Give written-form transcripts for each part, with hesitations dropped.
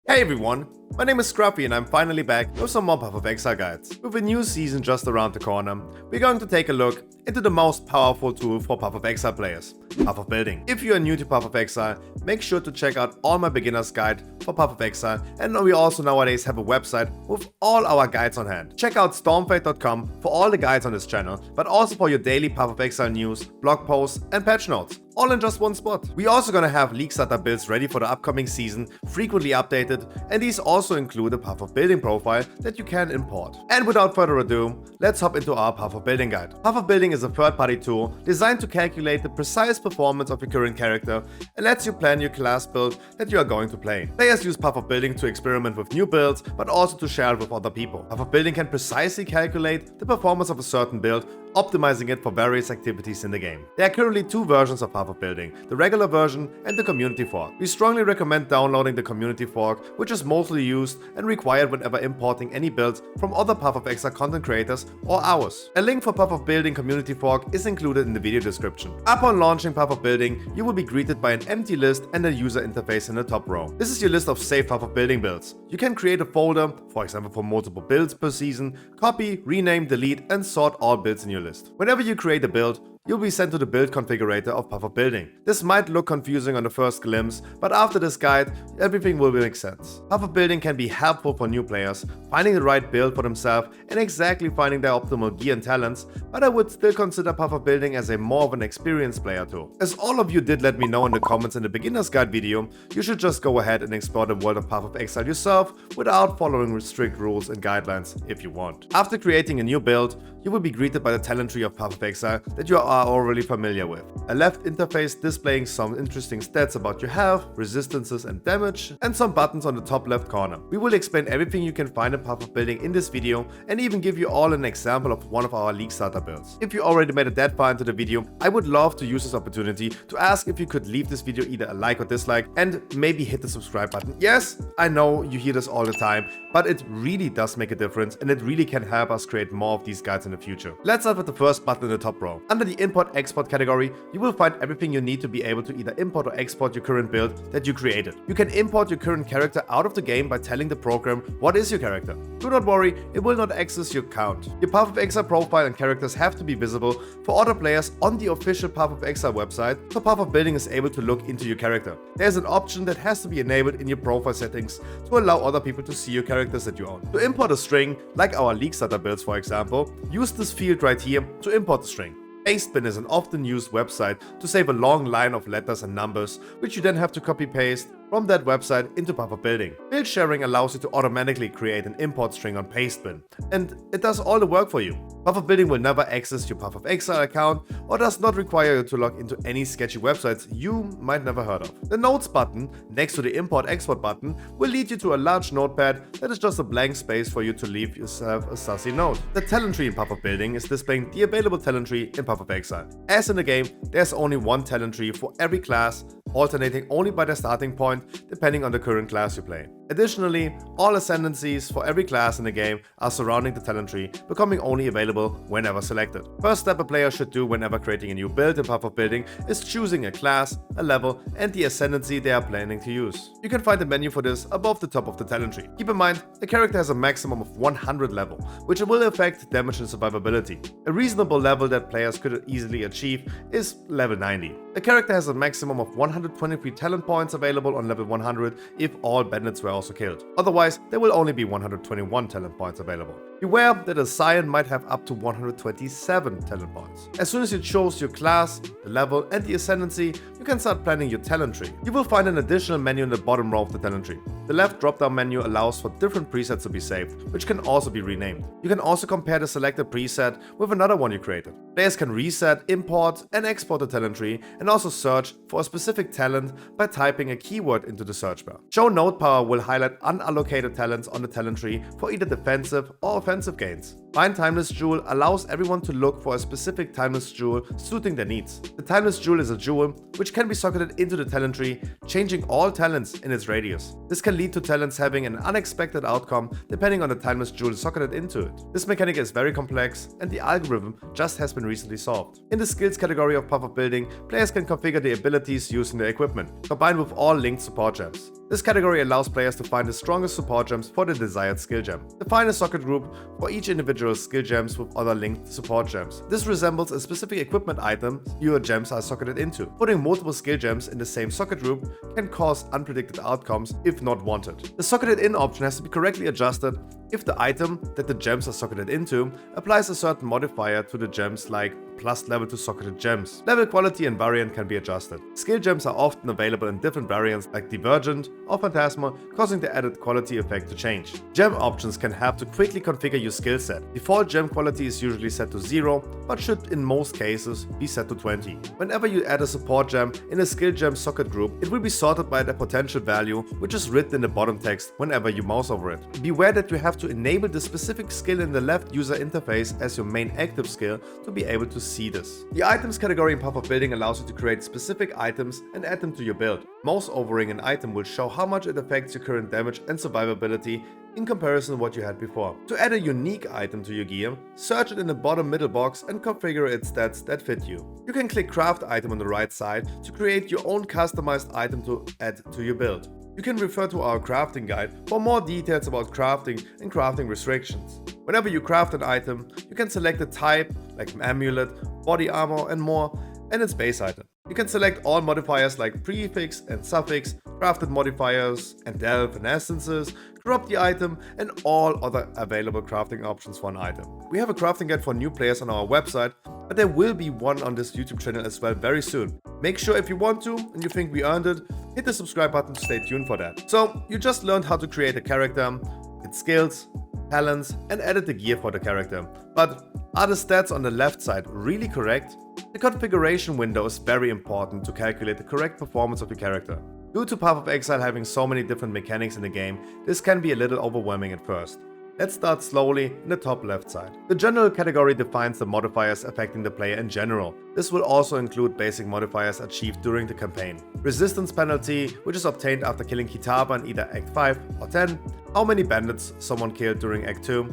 Hey everyone, my name is Scruffy and I'm finally back with some more Path of Exile guides. With a new season just around the corner, we're going to take a look into the most powerful tool for Path of Exile players, Path of Building. If you are new to Path of Exile, make sure to check out all my beginner's guide for Path of Exile, and we also nowadays have a website with all our guides on hand. Check out stormfade.com for all the guides on this channel, but also for your daily Path of Exile news, blog posts and patch notes, all in just one spot. We're also gonna have league starter builds ready for the upcoming season, frequently updated, and these also include a Path of Building profile that you can import. And without further ado, let's hop into our Path of Building guide. Path of Building is a third-party tool designed to calculate the precise performance of your current character and lets you plan your class build that you are going to play. Players use Path of Building to experiment with new builds, but also to share it with other people. Path of Building can precisely calculate the performance of a certain build, optimizing it for various activities in the game. There are currently two versions of Path of Building, the regular version and the community fork. We strongly recommend downloading the community fork, which is mostly used and required whenever importing any builds from other Path of Exile content creators or ours. A link for Path of Building community fork is included in the video description. Upon launching Path of Building, you will be greeted by an empty list and a user interface in the top row. This is your list of saved Path of Building builds. You can create a folder, for example for multiple builds per season, copy, rename, delete and sort all builds in your list. Whenever you create a build, you'll be sent to the build configurator of Path of Building. This might look confusing on the first glimpse, but after this guide, everything will make sense. Path of Building can be helpful for new players, finding the right build for themselves and exactly finding their optimal gear and talents, but I would still consider Path of Building as a more of an experienced player tool. As all of you did let me know in the comments in the beginner's guide video, you should just go ahead and explore the world of Path of Exile yourself without following strict rules and guidelines if you want. After creating a new build, you will be greeted by the Talentry of Path of Exile that you are already familiar with. A left interface displaying some interesting stats about your health, resistances and damage, and some buttons on the top left corner. We will explain everything you can find in Path of Building in this video and even give you all an example of one of our league starter builds. If you already made it that far into the video, I would love to use this opportunity to ask if you could leave this video either a like or dislike and maybe hit the subscribe button. Yes, I know you hear this all the time, but it really does make a difference and it really can help us create more of these guides in the future. Let's start with the first button in the top row. Under the Import-Export category, you will find everything you need to be able to either import or export your current build that you created. You can import your current character out of the game by telling the program what is your character. Do not worry, it will not access your account. Your Path of Exile profile and characters have to be visible for other players on the official Path of Exile website, so Path of Building is able to look into your character. There's an option that has to be enabled in your profile settings to allow other people to see your characters that you own. To import a string, like our league starter builds for example, use this field right here to import the string. Pastebin is an often used website to save a long line of letters and numbers, which you then have to copy-paste from that website into Path of Building. Build sharing allows you to automatically create an import string on Pastebin, and it does all the work for you. Path of Building will never access your Path of Exile account or does not require you to log into any sketchy websites you might never heard of. The Notes button, next to the Import-Export button, will lead you to a large notepad that is just a blank space for you to leave yourself a sassy note. The Talentry in Path of Building is displaying the available Talentry in Path of Exile. As in the game, there's only one Talentry for every class, alternating only by their starting point depending on the current class you play. Additionally, all ascendancies for every class in the game are surrounding the Talentry, becoming only available whenever selected. First step a player should do whenever creating a new build in Path of Building is choosing a class, a level and the ascendancy they are planning to use. You can find the menu for this above the top of the Talentry. Keep in mind, the character has a maximum of 100 level, which will affect damage and survivability. A reasonable level that players could easily achieve is level 90. The character has a maximum of 123 talent points available on level 100 if all bandits were also killed. Otherwise, there will only be 121 talent points available. Beware that a Scion might have up to 127 talent points. As soon as you chose your class, the level and the ascendancy, you can start planning your Talentry. You will find an additional menu in the bottom row of the Talentry. The left drop-down menu allows for different presets to be saved, which can also be renamed. You can also compare the selected preset with another one you created. Players can reset, import and export the Talentry and also search for a specific talent by typing a keyword into the search bar. Show Note Power will highlight unallocated talents on the Talentry for either defensive or offensive gains. Find Timeless Jewel allows everyone to look for a specific Timeless Jewel suiting their needs. The Timeless Jewel is a jewel which can be socketed into the Talentry, changing all talents in its radius. This can lead to talents having an unexpected outcome depending on the Timeless Jewel socketed into it. This mechanic is very complex, and the algorithm just has been recently solved. In the skills category of Path of Building, players can configure the abilities used in their equipment, combined with all linked support gems. This category allows players to find the strongest support gems for the desired skill gem. Define a socket group for each individual skill gems with other linked support gems. This resembles a specific equipment item your gems are socketed into. Putting multiple skill gems in the same socket group can cause unpredicted outcomes if not wanted. The socketed in option has to be correctly adjusted if the item that the gems are socketed into applies a certain modifier to the gems, like plus level to socketed gems. Level quality and variant can be adjusted. Skill gems are often available in different variants like Divergent or Phantasma, causing the added quality effect to change. Gem options can help to quickly configure your skill set. Default gem quality is usually set to 0, but should in most cases be set to 20. Whenever you add a support gem in a skill gem socket group, it will be sorted by their potential value, which is written in the bottom text whenever you mouse over it. Beware that you have to enable the specific skill in the left user interface as your main active skill to be able to see this. The items category in Path of Building allows you to create specific items and add them to your build. Mouse overing an item will show how much it affects your current damage and survivability in comparison to what you had before. To add a unique item to your gear, search it in the bottom middle box and configure its stats that fit you. You can click craft item on the right side to create your own customized item to add to your build. You can refer to our crafting guide for more details about crafting and crafting restrictions. Whenever you craft an item, you can select the type, like an amulet, body armor and more, and its base item. You can select all modifiers like prefix and suffix, crafted modifiers, and delve and essences, crop the item, and all other available crafting options for an item. We have a crafting guide for new players on our website, but there will be one on this YouTube channel as well very soon. Make sure if you want to and you think we earned it, hit the subscribe button to stay tuned for that. So, you just learned how to create a character, its skills, talents, and added the gear for the character. But are the stats on the left side really correct? The configuration window is very important to calculate the correct performance of your character. Due to Path of Exile having so many different mechanics in the game, this can be a little overwhelming at first. Let's start slowly in the top left side. The general category defines the modifiers affecting the player in general. This will also include basic modifiers achieved during the campaign. Resistance penalty, which is obtained after killing Kitaba in either Act 5 or 10. How many bandits someone killed during Act 2.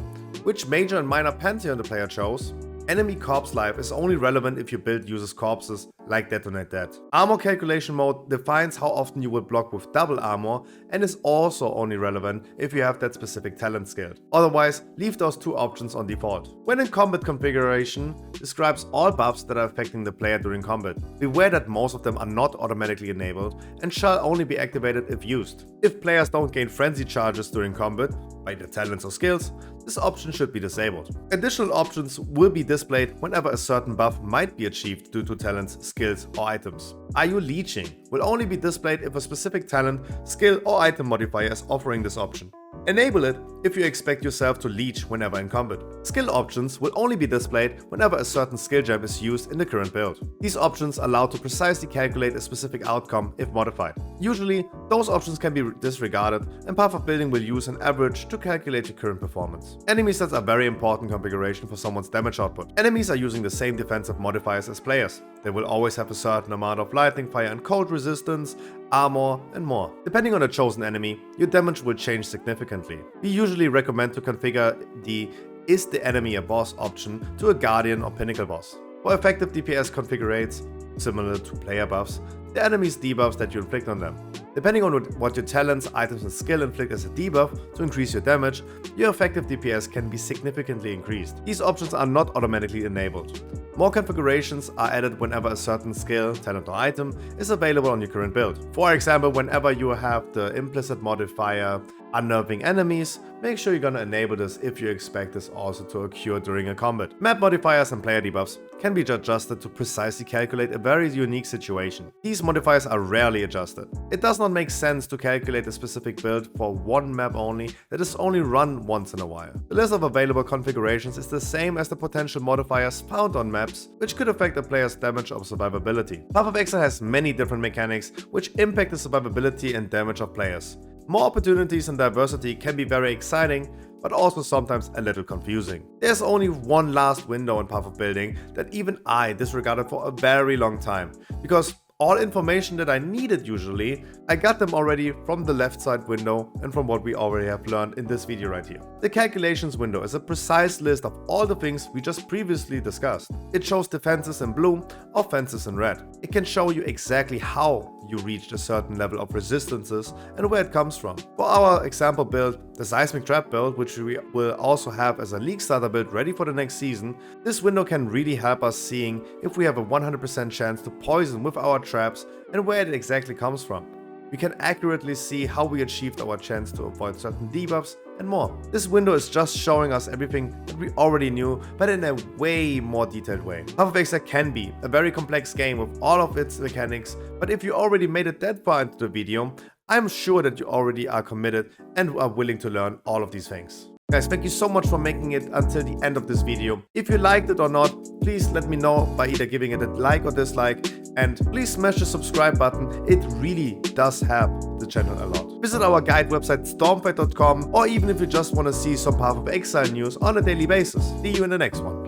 Which major and minor pantheon the player chose. Enemy corpse life is only relevant if your build uses corpses, like Detonate Dead. Armor calculation mode defines how often you will block with double armor and is also only relevant if you have that specific talent skill. Otherwise, leave those two options on default. When in combat configuration describes all buffs that are affecting the player during combat. Beware that most of them are not automatically enabled and shall only be activated if used. If players don't gain frenzy charges during combat, by their talents or skills, this option should be disabled. Additional options will be displayed whenever a certain buff might be achieved due to talents, skills, or items. Are you leeching? Will only be displayed if a specific talent, skill, or item modifier is offering this option. Enable it if you expect yourself to leech whenever in combat. Skill options will only be displayed whenever a certain skill gem is used in the current build. These options allow to precisely calculate a specific outcome if modified. Usually, those options can be disregarded, and Path of Building will use an average to calculate your current performance. Enemy stats are very important configuration for someone's damage output. Enemies are using the same defensive modifiers as players. They will always have a certain amount of lightning, fire and cold resistance, armor, and more. Depending on the chosen enemy, your damage will change significantly. We usually recommend to configure the "Is the enemy a boss" option to a Guardian or Pinnacle boss. For effective DPS configurates, similar to player buffs, the enemy's debuffs that you inflict on them. Depending on what your talents, items and skill inflict as a debuff to increase your damage, your effective DPS can be significantly increased. These options are not automatically enabled. More configurations are added whenever a certain skill, talent or item is available on your current build. For example, whenever you have the implicit modifier Unnerving Enemies, make sure you're gonna enable this if you expect this also to occur during a combat. Map modifiers and player debuffs can be adjusted to precisely calculate a very unique situation. These modifiers are rarely adjusted. It does not make sense to calculate a specific build for one map only that is only run once in a while. The list of available configurations is the same as the potential modifiers found on maps, which could affect a player's damage or survivability. Path of Exile has many different mechanics which impact the survivability and damage of players. More opportunities and diversity can be very exciting, but also sometimes a little confusing. There's only one last window in Path of Building that even I disregarded for a very long time, because all information that I needed usually, I got them already from the left side window and from what we already have learned in this video right here. The calculations window is a precise list of all the things we just previously discussed. It shows defenses in blue, offenses in red. It can show you exactly how you reached a certain level of resistances and where it comes from. For our example build, the Seismic Trap build, which we will also have as a League starter build ready for the next season, this window can really help us seeing if we have a 100% chance to poison with our traps and where it exactly comes from. We can accurately see how we achieved our chance to avoid certain debuffs and more. This window is just showing us everything that we already knew, but in a way more detailed way. Path of Exile can be a very complex game with all of its mechanics, but if you already made it that far into the video, I'm sure that you already are committed and are willing to learn all of these things. Guys, thank you so much for making it until the end of this video. If you liked it or not, please let me know by either giving it a like or dislike, and please smash the subscribe button. It really does help the channel a lot. Visit our guide website stormfight.com, or even if you just want to see some Path of Exile news on a daily basis. See you in the next one.